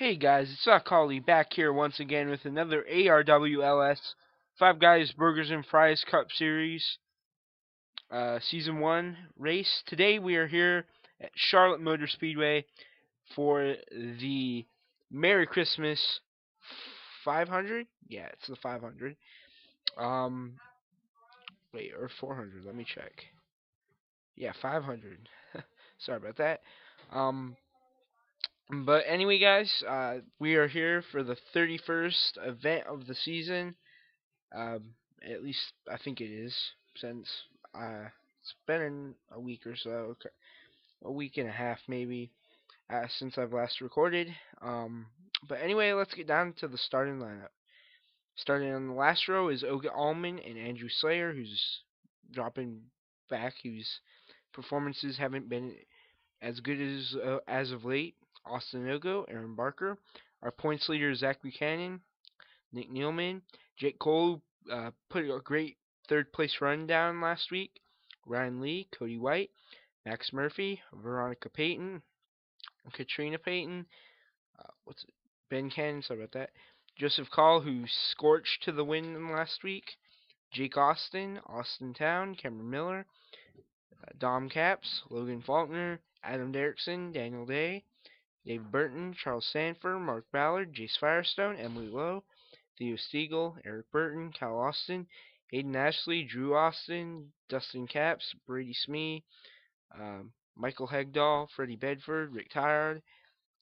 Hey guys, it's Collie back here once again with another ARWLS Five Guys Burgers and Fries Cup Series Season 1 race. Today we are here at Charlotte Motor Speedway for the Merry Christmas 500? Yeah, it's the 500. Wait, or 400, let me check. Yeah, 500. Sorry about that. But anyway, guys, we are here for the 31st event of the season. At least I think it is, since it's been a week or so, a week and a half maybe, since I've last recorded. But anyway, let's get down to the starting lineup. Starting on the last row is Oga Allman and Andrew Slayer, who's dropping back, whose performances haven't been as good as of late. Austin Ogo, Aaron Barker. Our points leader, Zach Buchanan, Nick Nealman. Jake Cole put a great third place run down last week. Ryan Lee, Cody White, Max Murphy, Veronica Payton, Katrina Payton, Ben Cannon, sorry about that. Joseph Call, who scorched to the win last week. Jake Austin, Austin Town, Cameron Miller, Dom Caps, Logan Faulkner, Adam Derrickson, Daniel Day, Dave Burton, Charles Sanford, Mark Ballard, Jace Firestone, Emily Lowe, Theo Stiegel, Eric Burton, Cal Austin, Hayden Ashley, Drew Austin, Dustin Caps, Brady Smee, Michael Hegdahl, Freddie Bedford, Rick Tyrod,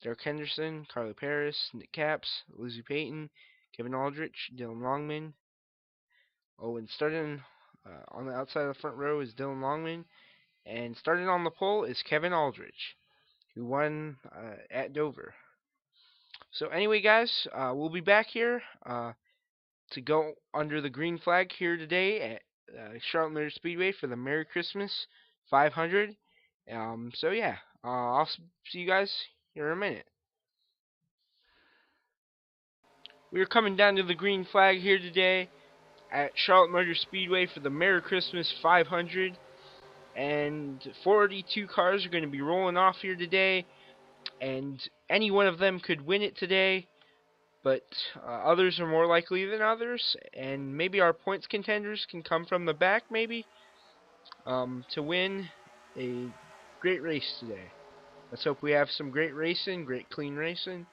Derek Henderson, Carly Paris, Nick Caps, Lizzie Payton, Kevin Aldrich, Dylan Longman. Oh, and starting on the outside of the front row is Dylan Longman. And starting on the pole is Kevin Aldrich, who won at Dover. So anyway, guys, we'll be back here to go under the green flag here today at Charlotte Motor Speedway for the Merry Christmas 500. So yeah, I'll see you guys here in a minute. We are coming down to the green flag here today at Charlotte Motor Speedway for the Merry Christmas 500. And 42 cars are going to be rolling off here today, and any one of them could win it today, but others are more likely than others, and maybe our points contenders can come from the back maybe to win a great race today. Let's hope we have some great racing, great clean racing,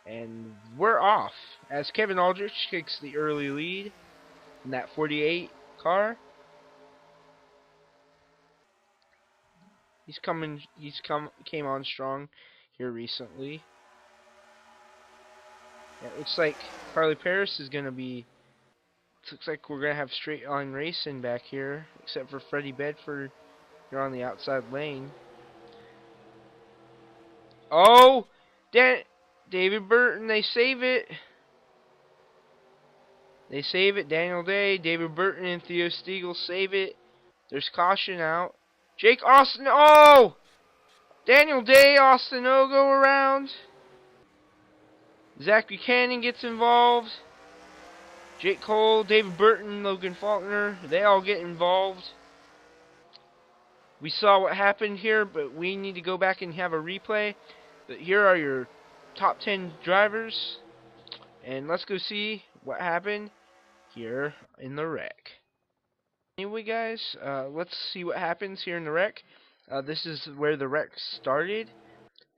and we're off as Kevin Aldrich takes the early lead in that 48 car. Came on strong here recently. Yeah, it looks like Carly Paris is gonna be. Looks like we're gonna have straight line racing back here, except for Freddie Bedford. You're on the outside lane. Oh, David Burton, they save it. They save it. Daniel Day, David Burton, and Theo Stiegel save it. There's caution out. Jake Austin. Oh, Daniel Day, Austin Ogo around. Zach Buchanan gets involved. Jake Cole, David Burton, Logan Faulkner, they all get involved. We saw what happened here, but we need to go back and have a replay. But here are your top 10 drivers. And let's go see what happened here in the wreck. Anyway, guys, let's see what happens here in the wreck. This is where the wreck started.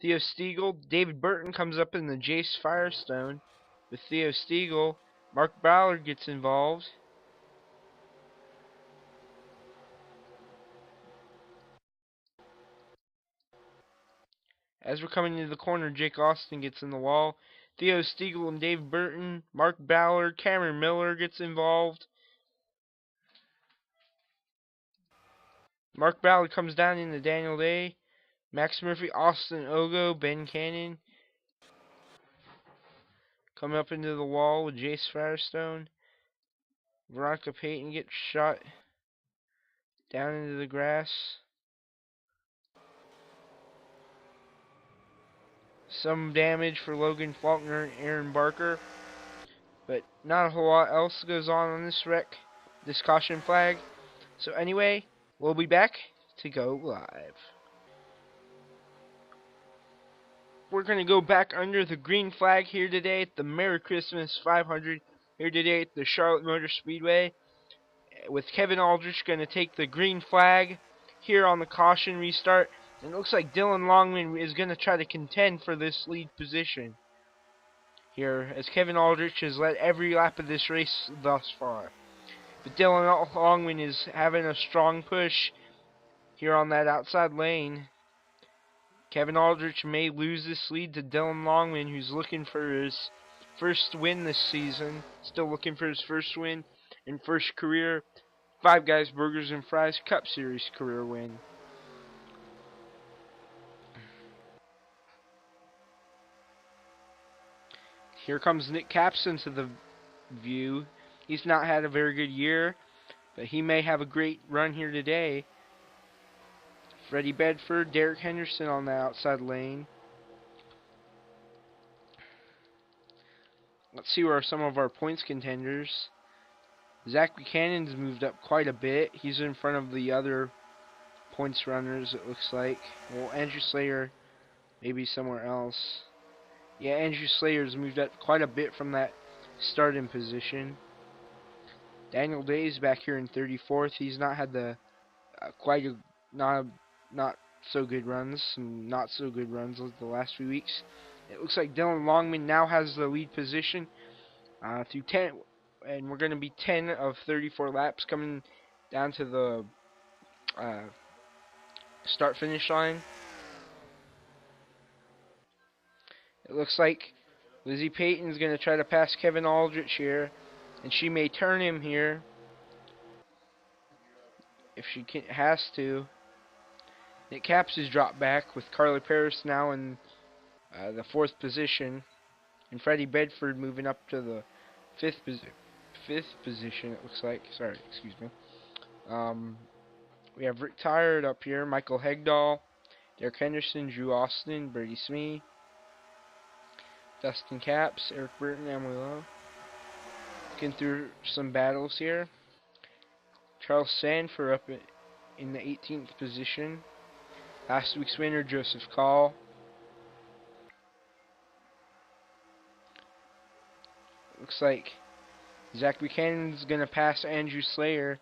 Theo Stiegel, David Burton comes up in the Jace Firestone with Theo Stiegel. Mark Ballard gets involved. As we're coming into the corner, Jake Austin gets in the wall. Theo Stiegel and Dave Burton. Mark Ballard, Cameron Miller gets involved. Mark Ballard comes down into Daniel Day. Max Murphy, Austin Ogo, Ben Cannon. Coming up into the wall with Jace Firestone. Veronica Payton gets shot down into the grass. Some damage for Logan Faulkner and Aaron Barker. But not a whole lot else goes on this wreck, this caution flag. So anyway, we'll be back to go live. we're going to go back under the green flag here today at the Merry Christmas 500 here today at the Charlotte Motor Speedway, with Kevin Aldrich going to take the green flag here on the caution restart. And it looks like Dylan Longman is going to try to contend for this lead position here, as Kevin Aldrich has led every lap of this race thus far. But Dylan Longman is having a strong push here on that outside lane. Kevin Aldrich may lose this lead to Dylan Longman, who's looking for his first win this season. Still looking for his first win and first career Five Guys Burgers and Fries Cup Series career win. Here comes Nick Capps into the view. He's not had a very good year, but he may have a great run here today. Freddie Bedford, Derek Henderson on the outside lane. Let's see where some of our points contenders. Zach Buchanan's moved up quite a bit. He's in front of the other points runners, it looks like. Well, Andrew Slayer maybe somewhere else. Yeah, Andrew Slayer's moved up quite a bit from that starting position. Daniel Day's back here in 34th. He's not had the not so good runs, some not so good runs the last few weeks. It looks like Dylan Longman now has the lead position through 10, and we're going to be 10 of 34 laps coming down to the start-finish line. It looks like Lizzie Payton's going to try to pass Kevin Aldrich here, and she may turn him here if she has to. Nick Capps has dropped back with Carly Paris now in the 4th position, and Freddie Bedford moving up to the 5th position, it looks like. Sorry, excuse me. We have Rick Tired up here, Michael Hegdahl, Derek Henderson, Drew Austin, Brady Smee, Dustin Capps, Eric Burton, Emily Lowe. Looking through some battles here. Charles Sanford up in the 18th position. Last week's winner, Joseph Call. Looks like Zach Buchanan's going to pass Andrew Slayer.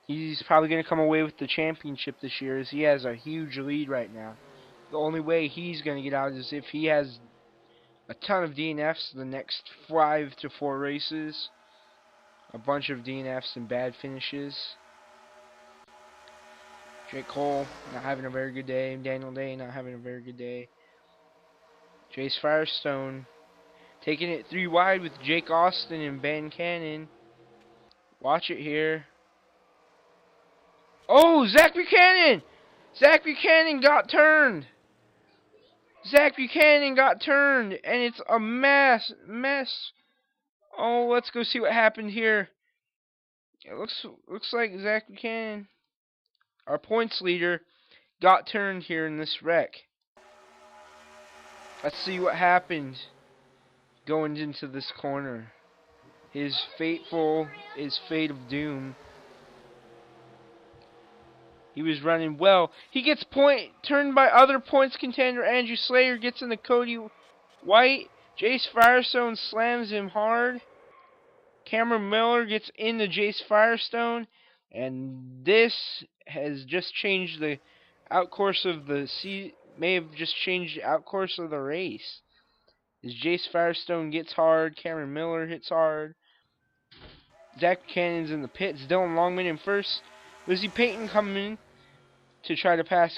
He's probably going to come away with the championship this year, as he has a huge lead right now. The only way he's going to get out is if he has a ton of DNFs the next 5 to 4 races. A bunch of DNFs and bad finishes. Jake Cole not having a very good day. Daniel Day not having a very good day. Jace Firestone taking it 3 wide with Jake Austin and Ben Cannon. Watch it here. Oh, Zach Buchanan! Zach Buchanan got turned! Zach Buchanan got turned, and it's a mess. Oh, let's go see what happened here. It looks like Zach Buchanan, our points leader, got turned here in this wreck. Let's see what happened going into this corner. His fate of doom. He was running well. He gets turned by other points contender. Andrew Slayer gets into Cody White. Jace Firestone slams him hard. Cameron Miller gets into Jace Firestone. And this has just changed the outcourse of the may have just changed the outcourse of the race. As Jace Firestone gets hard, Cameron Miller hits hard. Zach Buchanan's in the pits. Dylan Longman in first. Lizzie Payton coming in to try to pass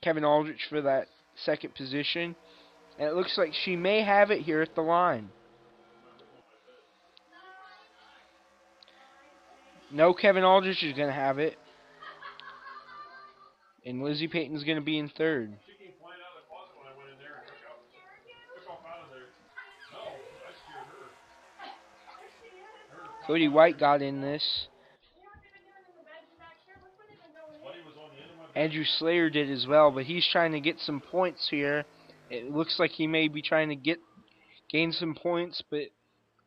Kevin Aldrich for that 2nd position. And it looks like she may have it here at the line. No, Kevin Aldrich is going to have it. And Lizzie Payton's going to be in 3rd. Cody White got in this. Andrew Slayer did as well, but he's trying to get some points here. It looks like he may be trying to gain some points, but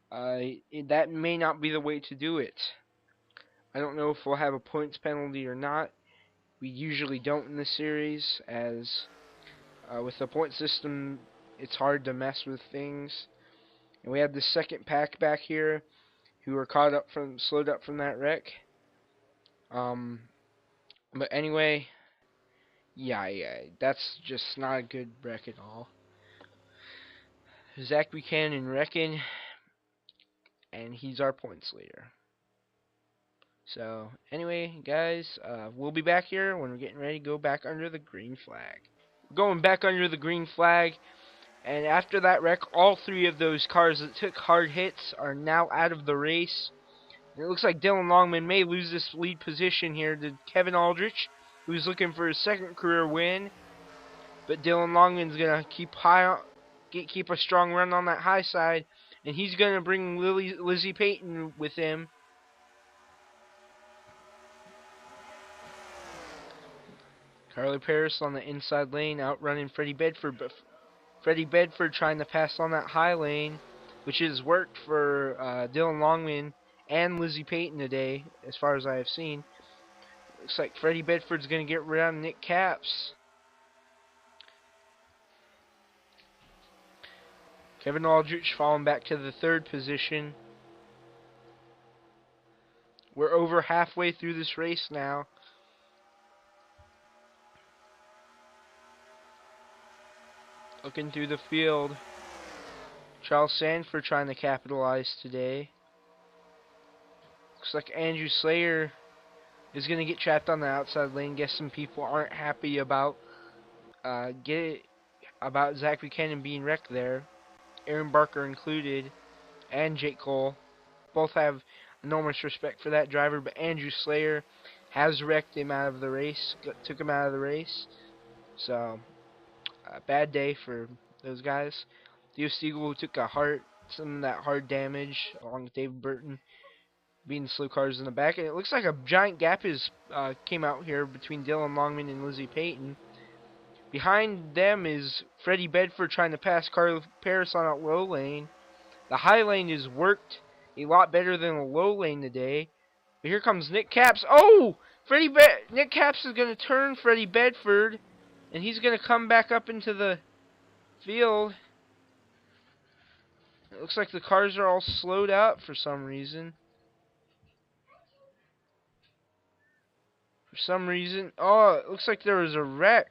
that may not be the way to do it. I don't know if we'll have a points penalty or not. We usually don't in this series, as With the point system, it's hard to mess with things. And we have the second pack back here who were slowed up from that wreck. But anyway, yeah, that's just not a good wreck at all. Zach Buchanan wrecking, and he's our points leader. So, anyway, guys, we'll be back here when we're getting ready to go back under the green flag. We're going back under the green flag, and after that wreck, all three of those cars that took hard hits are now out of the race. And it looks like Dylan Longman may lose this lead position here to Kevin Aldrich, who's looking for his second career win. But Dylan Longman's going to keep a strong run on that high side, and he's going to bring Lizzie Payton with him. Carly Paris on the inside lane outrunning Freddie Bedford, but Freddie Bedford trying to pass on that high lane, which has worked for Dylan Longman and Lizzie Payton today, as far as I have seen. Looks like Freddie Bedford's going to get around Nick Capps. Kevin Aldrich falling back to the third position. We're over halfway through this race now. Looking through the field. Charles Sanford trying to capitalize today. Looks like Andrew Slayer is going to get trapped on the outside lane. Guess some people aren't happy about Zach Buchanan being wrecked there. Aaron Barker included, and Jake Cole. Both have enormous respect for that driver, but Andrew Slayer has wrecked him out of the race, took him out of the race. So, bad day for those guys. Theo Stiegel took some of that hard damage, along with David Burton, being slow cars in the back. And it looks like a giant gap came out here between Dylan Longman and Lizzie Payton. Behind them is Freddie Bedford trying to pass Carl Paris on that low lane. The high lane has worked a lot better than the low lane today. But here comes Nick Capps. Oh! Nick Capps is going to turn Freddie Bedford, and he's going to come back up into the field. It looks like the cars are all slowed up for some reason. Oh, it looks like there was a wreck.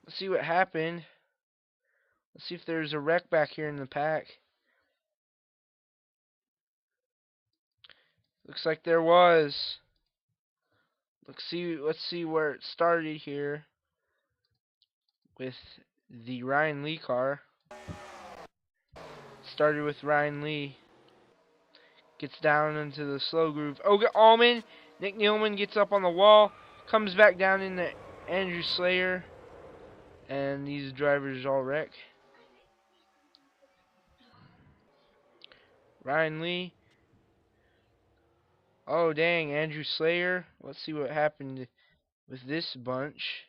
Let's see what happened. Let's see if there's a wreck back here in the pack. Looks like there was. Let's see where it started here with the Ryan Lee car. Started with Ryan Lee. Gets down into the slow groove. Oga Allman. Nick Nealman gets up on the wall. Comes back down into Andrew Slayer. And these drivers all wreck. Ryan Lee. Oh, dang. Andrew Slayer. Let's see what happened with this bunch.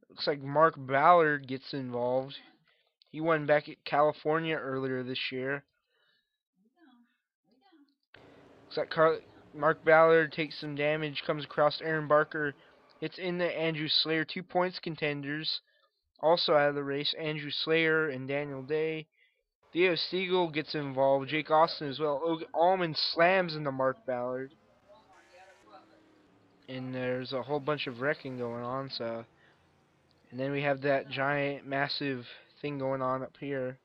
Looks like Mark Ballard gets involved. He won back at California earlier this year. Looks like Mark Ballard takes some damage, comes across Aaron Barker. Hits into Andrew Slayer. 2 points contenders. Also out of the race, Andrew Slayer and Daniel Day. Theo Stiegel gets involved. Jake Austin as well. Allman slams into Mark Ballard. And there's a whole bunch of wrecking going on. And then we have that giant, massive thing going on up here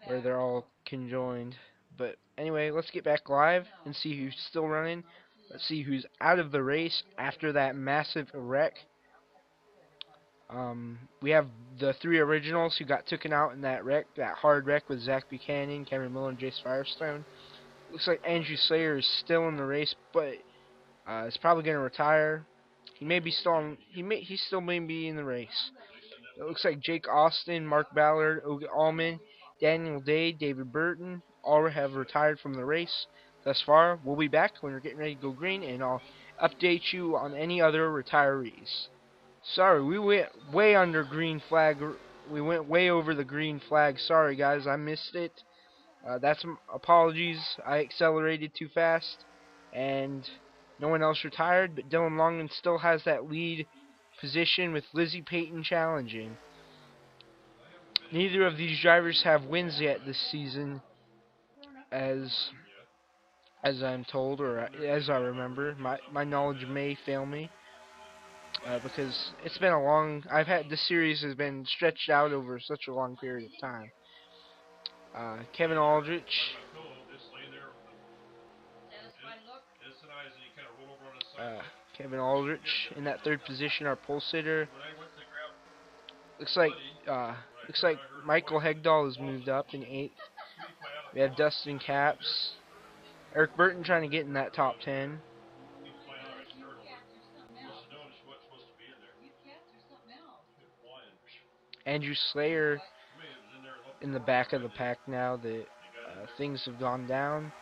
where they're all conjoined. But anyway, let's get back live and see who's still running. Let's see who's out of the race after that massive wreck. We have the 3 originals who got taken out in that hard wreck with Zach Buchanan, Cameron Miller, and Jace Firestone. Looks like Andrew Slayer is still in the race, but is probably going to retire. He still may be in the race. It looks like Jake Austin, Mark Ballard, Oga Allman, Daniel Day, David Burton all have retired from the race thus far. We'll be back when we're getting ready to go green, and I'll update you on any other retirees. Sorry, we went way under green flag. We went way over the green flag. Sorry, guys, I missed it. Apologies. I accelerated too fast, and No one else retired, but Dylan Longman still has that lead position with Lizzie Payton challenging. Neither of these drivers have wins yet this season, as I'm told, or as I remember. My knowledge may fail me, because it's been a long. This series has been stretched out over such a long period of time. Kevin Aldrich. Uh, Kevin Aldrich in that third position, our pole sitter. Looks like uh, looks like Michael Hegdahl has moved up in 8th. We have Dustin Capps. Eric Burton trying to get in that top 10. Andrew Slayer in the back of the pack now that things have gone down.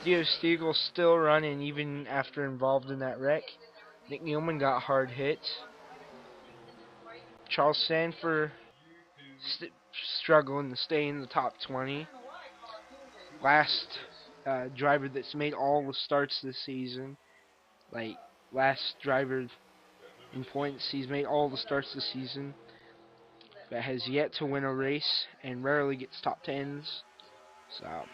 Theo Stiegel still running even after involved in that wreck. Nick Nealman got hard hit. Charles Sanford struggling to stay in the top 20. Last driver that's made all the starts this season. Like, last driver in points, he's made all the starts this season, but has yet to win a race and rarely gets top 10s. So,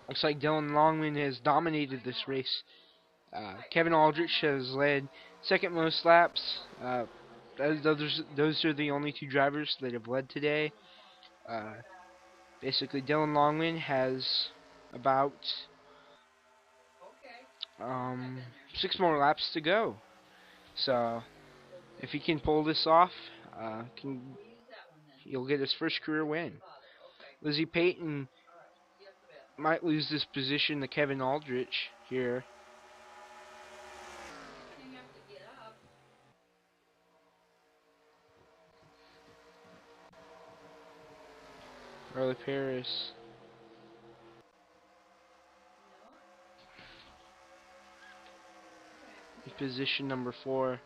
looks like Dylan Longman has dominated this race. Kevin Aldrich has led second most laps. Those are the only two drivers that have led today. Basically, Dylan Longman has about 6 more laps to go. So, if he can pull this off, he'll get his first career win. Lizzie Payton might lose this position to Kevin Aldrich here. Riley Paris. In position number 4.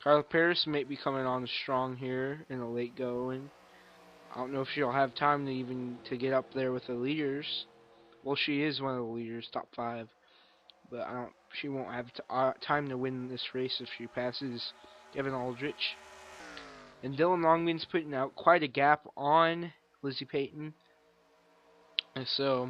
Carla Paris might be coming on strong here in the late going. I don't know if she'll have time to get up there with the leaders. Well, she is one of the leaders, top 5. But she won't have time to win this race if she passes Kevin Aldrich. And Dylan Longman's putting out quite a gap on Lizzie Payton. And so,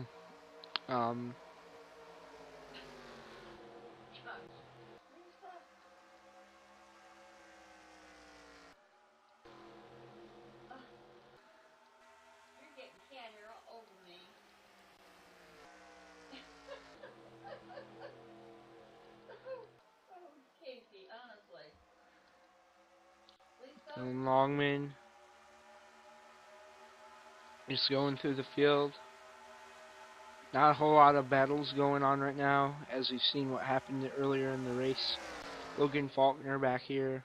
Dylan Longman is going through the field. Not a whole lot of battles going on right now, as we've seen what happened earlier in the race. Logan Faulkner back here.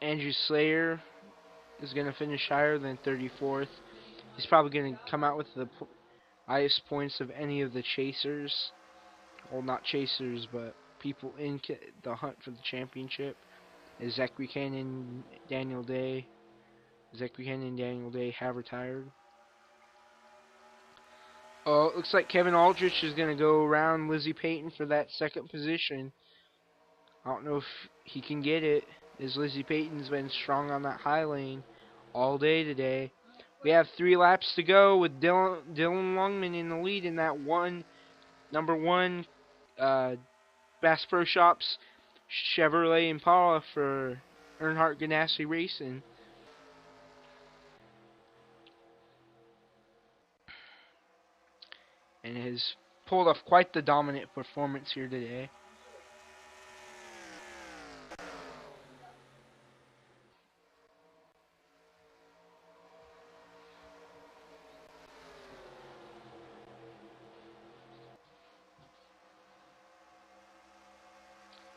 Andrew Slayer is going to finish higher than 34th. He's probably going to come out with the highest points of any of the chasers. Well, not chasers, but people in the hunt for the championship. Is Zach Buchanan, Daniel Day. Zach Buchanan and Daniel Day have retired. Oh, it looks like Kevin Aldrich is going to go around Lizzie Payton for that second position. I don't know if he can get it, as Lizzie Payton's been strong on that high lane all day today. We have 3 laps to go with Dylan Longman in the lead in that number 1 Bass Pro Shops Chevrolet Impala for Earnhardt Ganassi Racing. And has pulled off quite the dominant performance here today.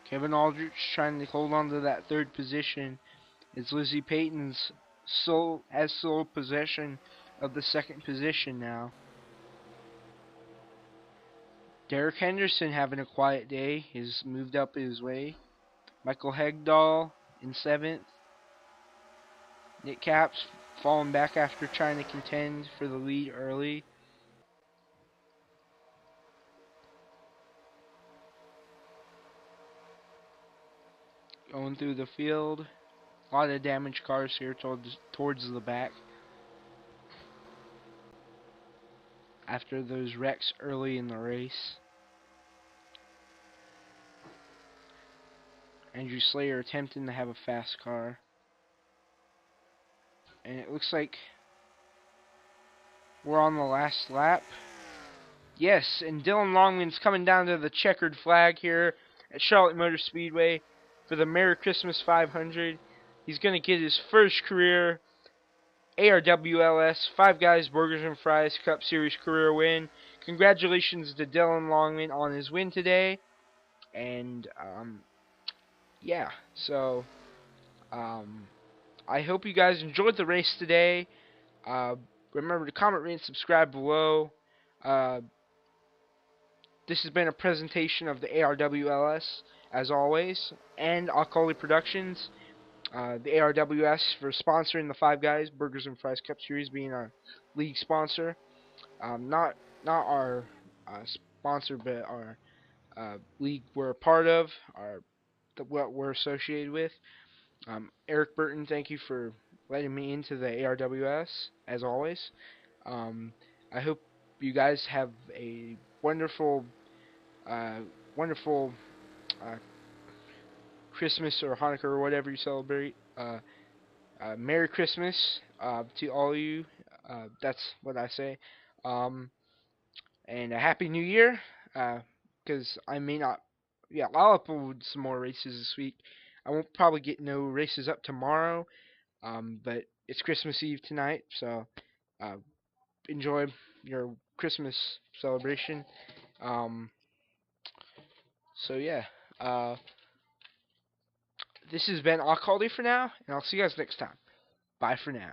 Kevin Aldrich trying to hold on to that third position as Lizzie Payton's sole possession of the second position now. Derek Henderson having a quiet day. He's moved up his way. Michael Hegdahl in 7th. Nick Capps falling back after trying to contend for the lead early. going through the field. A lot of damaged cars here towards the back. After those wrecks early in the race. Andrew Slayer attempting to have a fast car. And it looks like we're on the last lap. Yes, and Dylan Longman's coming down to the checkered flag here at Charlotte Motor Speedway for the Merry Christmas 500. He's going to get his first career ARWLS Five Guys Burgers and Fries Cup Series career win. Congratulations to Dylan Longman on his win today. And yeah, so I hope you guys enjoyed the race today. Remember to comment, rate, and subscribe below. This has been a presentation of the ARWLS, as always, and Alkali Productions. The ARWS for sponsoring the Five Guys Burgers and Fries Cup Series, being our league sponsor. Not our sponsor, but our league we're a part of, what we're associated with. Eric Burton, thank you for letting me into the ARWS, as always. I hope you guys have a wonderful wonderful Christmas or Hanukkah or whatever you celebrate. Merry Christmas to all of you. That's what I say. And a Happy New Year. Because I may not. Yeah, I'll upload some more races this week. I won't probably get no races up tomorrow. But it's Christmas Eve tonight, so enjoy your Christmas celebration. So yeah, this has been Alkaldi for now, and I'll see you guys next time. Bye for now.